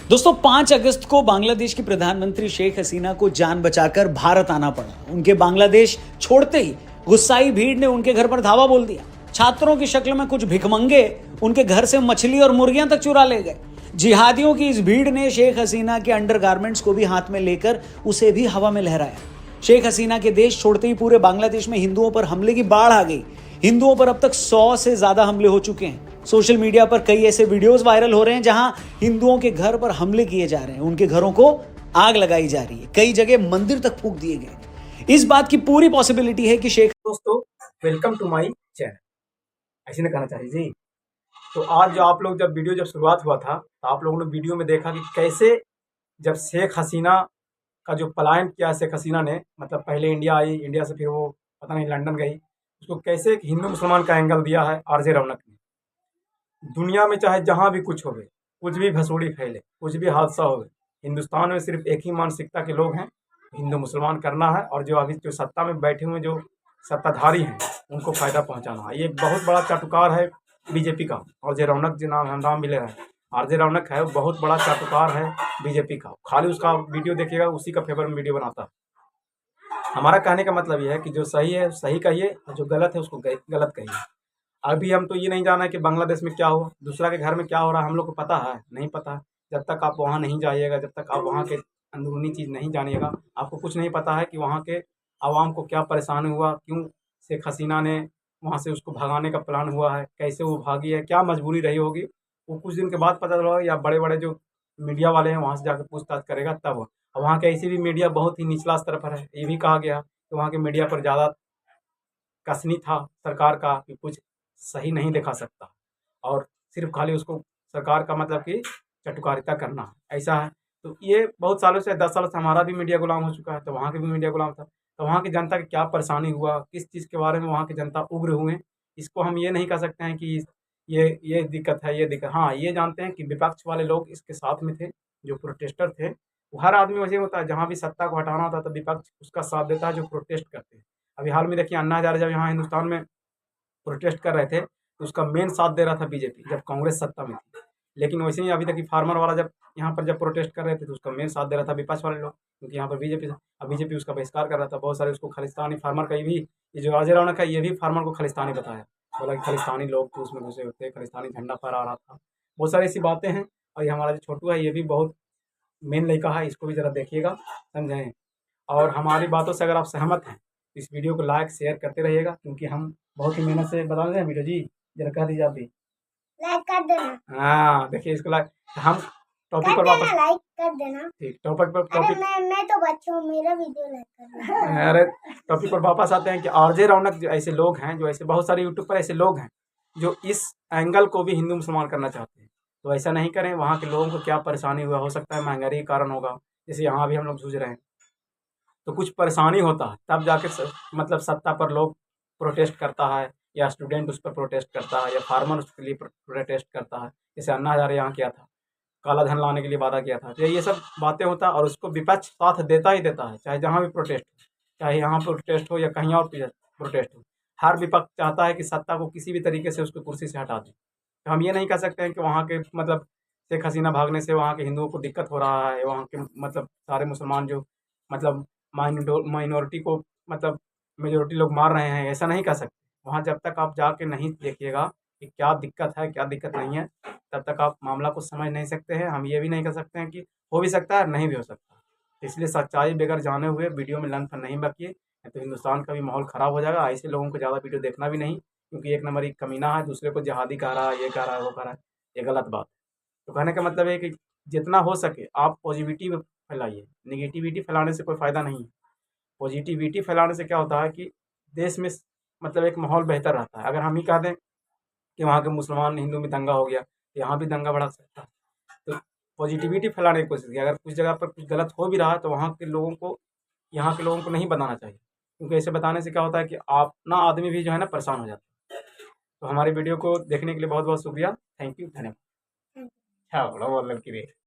दोस्तों 5 अगस्त को बांग्लादेश की प्रधानमंत्री शेख हसीना को जान बचाकर भारत आना पड़ा। उनके बांग्लादेश छोड़ते ही गुस्साई भीड़ ने उनके घर पर धावा बोल दिया। छात्रों की शक्ल में कुछ भिखमंगे उनके घर से मछली और मुर्गियां तक चुरा ले गए। जिहादियों की इस भीड़ ने शेख हसीना के अंडरगारमेंट्स को भी हाथ में लेकर उसे भी हवा में लहराया। शेख हसीना के देश छोड़ते ही पूरे बांग्लादेश में हिंदुओं पर हमले की बाढ़ आ गई। हिंदुओं पर अब तक 100 से ज्यादा हमले हो चुके हैं। सोशल मीडिया पर कई ऐसे वीडियोस वायरल हो रहे हैं जहां हिंदुओं के घर पर हमले किए जा रहे हैं, उनके घरों को आग लगाई जा रही है, कई जगह मंदिर तक फूंक दिए गए। इस बात की पूरी पॉसिबिलिटी है कि शेख दोस्तों वेलकम टू माय चैनल, ऐसे नहीं कहना चाहिए जी। तो आज जो आप लोग जब शुरुआत हुआ था तो आप लोगों ने वीडियो में देखा कि कैसे जब शेख हसीना का जो पलायन किया शेख हसीना ने, मतलब पहले इंडिया आई, इंडिया से फिर वो पता नहीं लंदन गई, उसको कैसे एक हिंदू मुसलमान का एंगल दिया है आरजे रौनक ने। दुनिया में चाहे जहाँ भी कुछ होवे, कुछ भी भसोड़ी फैले, कुछ भी हादसा होवे, हिंदुस्तान में सिर्फ एक ही मानसिकता के लोग हैं, हिंदू मुसलमान करना है, और जो अभी जो सत्ता में बैठे हुए जो सत्ताधारी हैं उनको फायदा पहुंचाना है। ये एक बहुत बड़ा चाटुकार है बीजेपी का। आरजे रौनक जी नाम भी ले रहा है, आरजे रौनक है, वो बहुत बड़ा चाटुकार है बीजेपी का। खाली उसका वीडियो देखिएगा, उसी का फेवर में वीडियो बनाता है। हमारा कहने का मतलब ये है कि जो सही है सही कहिए, और जो गलत है उसको गलत कहिए। अभी हम तो ये नहीं जाना है कि बांग्लादेश में क्या हुआ, दूसरा के घर में क्या हो रहा है, हम लोग को पता है नहीं पता है। जब तक आप वहाँ नहीं जाइएगा, जब तक आप वहाँ के अंदरूनी चीज़ नहीं जानिएगा, आपको कुछ नहीं पता है कि वहाँ के आवाम को क्या परेशानी हुआ, क्यों शेख हसीना ने वहाँ से उसको भगाने का प्लान हुआ है, कैसे वो भागी है, क्या मजबूरी रही होगी। वो कुछ दिन के बाद पता चला, या बड़े बड़े जो मीडिया वाले हैं वहाँ से जाकर पूछताछ करेगा तब। और वहाँ का ऐसी भी मीडिया बहुत ही निचला स्तर पर है। ये भी कहा गया कि वहाँ के मीडिया पर ज़्यादा कसनी था सरकार का कि कुछ सही नहीं दिखा सकता, और सिर्फ खाली उसको सरकार का मतलब कि चटुकारिता करना, ऐसा है। तो ये बहुत सालों से, 10 सालों से हमारा भी मीडिया गुलाम हो चुका है, तो वहाँ के भी मीडिया गुलाम था। तो वहाँ की जनता की क्या परेशानी हुआ, किस चीज़ के बारे में वहाँ की जनता उग्र हुए, इसको हम ये नहीं कह सकते हैं कि ये दिक्कत है, ये दिक्कत। हाँ, ये जानते हैं कि विपक्ष वाले लोग इसके साथ में थे, जो प्रोटेस्टर थे। वो हर आदमी वैसे होता है, जहाँ भी सत्ता को हटाना होता है तो विपक्ष उसका साथ देता है जो प्रोटेस्ट करते हैं। अभी हाल में देखिए अन्ना हजारे जब यहाँ हिंदुस्तान में प्रोटेस्ट कर रहे थे तो उसका मेन साथ दे रहा था बीजेपी, जब कांग्रेस सत्ता में थी। लेकिन वैसे ही अभी तक फार्मर वाला जब यहाँ पर जब प्रोटेस्ट कर रहे थे तो उसका मेन साथ दे रहा था विपक्ष वाले लोग, क्योंकि यहाँ पर बीजेपी था। अब बीजेपी उसका बहिष्कार कर रहा था। बहुत सारे उसको खालिस्तानी फार्मर का भी, ये जो अजय रौनक है, ये भी फार्मर को खालिस्तानी बताया, बोला कि खालिस्तानी लोग तो उसमें घुसे होते, खालिस्तानी झंडा फहरा रहा था। बहुत सारी ऐसी बातें हैं। और ये हमारा जो छोटू है, ये भी बहुत मेन लड़का है, इसको भी ज़रा देखिएगा, समझें। और हमारी बातों से अगर आप सहमत हैं तो इस वीडियो को लाइक शेयर करते रहिएगा, क्योंकि हम बहुत ही मेहनत से बता रहे हैं। वीडियो जी जरा कह दीजिए आप भी लाइक कर देना। हाँ, देखिए इसको लाइक। हम टॉपिक पर वापस, लाइक कर देना। ठीक, टॉपिक पर अरे मैं तो बच्चा हूँ, मेरा वीडियो लाइक कर देना। अरे टॉपिक पर वापस आते हैं कि आरजे रौनक जो ऐसे लोग हैं, जो ऐसे बहुत सारे यूट्यूब पर ऐसे लोग हैं जो इस एंगल को भी हिंदू मुसलमान करना चाहते हैं। तो ऐसा नहीं करें। वहाँ के लोगों को क्या परेशानी हुआ, हो सकता है महंगाई के कारण होगा, जैसे यहाँ भी हम लोग जूझ रहे हैं। तो कुछ परेशानी होता है तब जाके मतलब सत्ता पर लोग प्रोटेस्ट करता है, या स्टूडेंट उस पर प्रोटेस्ट करता है, या फार्मर उसके लिए प्रोटेस्ट करता है। जैसे अन्ना हजारे यहाँ किया था, काला धन लाने के लिए वादा किया था। तो ये सब बातें होता है, और उसको विपक्ष साथ देता ही देता है, चाहे जहाँ भी प्रोटेस्ट हो, चाहे यहाँ प्रोटेस्ट हो या कहीं और प्रोटेस्ट हो। हर विपक्ष चाहता है कि सत्ता को किसी भी तरीके से उसको कुर्सी से हटा दें। तो हम ये नहीं कह सकते हैं कि वहाँ के मतलब शेख हसीना भागने से वहाँ के हिंदुओं को दिक्कत हो रहा है, वहाँ के मतलब सारे मुसलमान जो मतलब माइनॉरिटी को मतलब मेजोरिटी लोग मार रहे हैं, ऐसा नहीं कह सकते। वहाँ जब तक आप जाके नहीं देखिएगा कि क्या दिक्कत है क्या दिक्कत नहीं है, तब तक आप मामला को समझ नहीं सकते हैं। हम ये भी नहीं कह सकते हैं कि हो भी सकता है नहीं भी हो सकता। इसलिए सच्चाई बगैर जाने हुए वीडियो में लंथ नहीं बकिए, नहीं तो हिंदुस्तान का भी माहौल ख़राब हो जाएगा। ऐसे लोगों को ज़्यादा वीडियो देखना भी नहीं, क्योंकि एक नंबर एक कमीना है, दूसरे को जिहादी कह रहा है, ये कह रहा है, वो कह रहा है, ये गलत बात है। तो कहने का मतलब है कि जितना हो सके आप पॉजिटिविटी फैलाइए, निगेटिविटी फैलाने से कोई फ़ायदा नहीं है। पॉजिटिविटी फैलाने से क्या होता है कि देश में मतलब एक माहौल बेहतर रहता है। अगर हम ही कह दें कि वहाँ के मुसलमान हिंदू में दंगा हो गया, तो यहाँ भी दंगा बढ़ा सकता है। तो पॉजिटिविटी फैलाने की कोशिश की। अगर कुछ जगह पर कुछ गलत हो भी रहा है तो वहाँ के लोगों को, यहाँ के लोगों को नहीं बताना चाहिए, क्योंकि ऐसे बताने से क्या होता है कि अपना आदमी भी जो है ना परेशान हो जाता है। तो हमारी वीडियो को देखने के लिए बहुत बहुत शुक्रिया। थैंक यू, धन्यवाद। क्या बोला, बहुत लड़की रे।